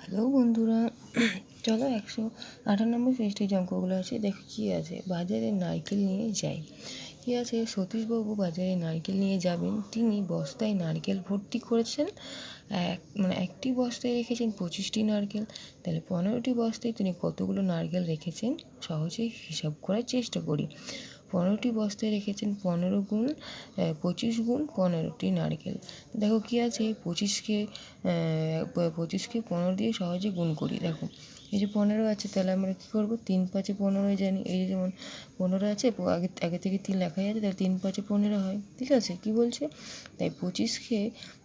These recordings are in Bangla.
হ্যালো বন্ধুরা, চলো 158 পৃষ্ঠায় যে অঙ্কগুলো আছে দেখো কী আছে। বাজারে নারকেল নিয়ে যাই। কী আছে, সতীশবাবু বাজারে নারকেল নিয়ে যাবেন। তিনি বস্তায় নারকেল ভর্তি করেছেন। একটি বস্তায় রেখেছেন 25টি নারকেল। তাহলে 15টি বস্তায় তিনি কতগুলো নারকেল রেখেছেন সহজেই হিসাব করার চেষ্টা করি। 15টি বস্তায় রেখেছেন 15 গুণ 25 গুণ 15টি নারকেল। দেখো কী আছে, 25কে 15 দিয়ে সহজে গুণ করি। দেখো এই যে 15 আছে, তাহলে আমরা কী করবো, 3 5 15 জানি। এই যে যেমন 15 আছে, আগে থেকে 3 লেখাই আছে, তাহলে 3 5 15 হয়। ঠিক আছে, কি বলছে, তাই 25কে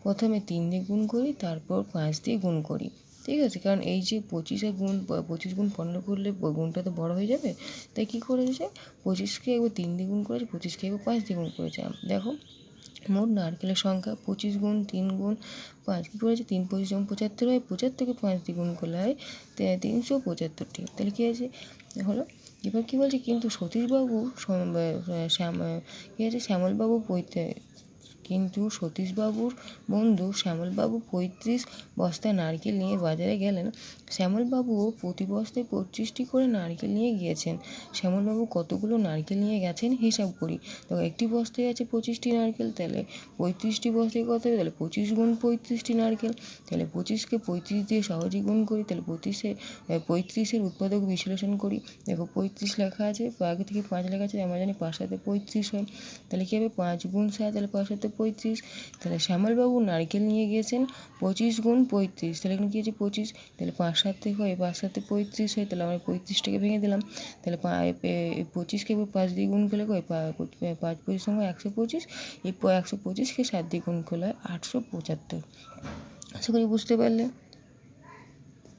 প্রথমে 3 দিয়ে গুণ করি, তারপর 5 দিয়ে গুণ করি। ঠিক আছে, কারণ এই যে 25 গুণ 15 করলে গুণটা তো বড় হয়ে যাবে। তাই কী করেছে, 25কে একবার 3 দিয়ে গুণ করেছে, 25কে একবার 5 দিয়ে গুণ করেছে। দেখো মোট নারকেলের সংখ্যা 25 গুণ 3 গুণ 5 কী করেছে, 3 25 যেমন 75 হয়, 75কে 5 দিয়ে গুণ করলে হয় 375টি। তাহলে কী আছে হলো। এবার কী বলছে, কিন্তু সতীশবাবু কী আছে, কিন্তু সতীশবাবুর বন্ধু শ্যামলবাবু 35 বস্তা নারকেল নিয়ে বাজারে গেলেন। শ্যামলবাবুও প্রতি বস্তায় 25টি করে নারকেল নিয়ে গিয়েছেন। শ্যামলবাবু কতগুলো নারকেল নিয়ে গেছেন হিসাব করি। তো একটি বস্তায় আছে 25টি নারকেল, তাহলে 35টি বস্তায় কত হবে, তাহলে 25 গুণ 35টি নারকেল। তাহলে 25কে 35 দিয়ে সহজেই গুণ করি। তাহলে 35-এর উৎপাদক বিশ্লেষণ করি। দেখো 35 লেখা আছে, আগে থেকে 5 লেখা আছে, আমরা জানি 5 7 35 হয়। তাহলে কী হবে, 5 গুণ 7, তাহলে 5 7 35। তাহলে শ্যামলবাবু নারকেল নিয়ে গিয়েছেন 25 গুণ 35। তাহলে এখানে কী আছে 25, তাহলে 5 7 হয়, 5 7 35 হয়। তাহলে আমরা 35টাকে ভেঙে দিলাম। তাহলে 25কে 5 দিয়ে গুণ করলে 5 25 সঙ্গে 125। এই 125কে 7 দিয়ে গুণ করলে হয় 875। আশা করি বুঝতে পারলে।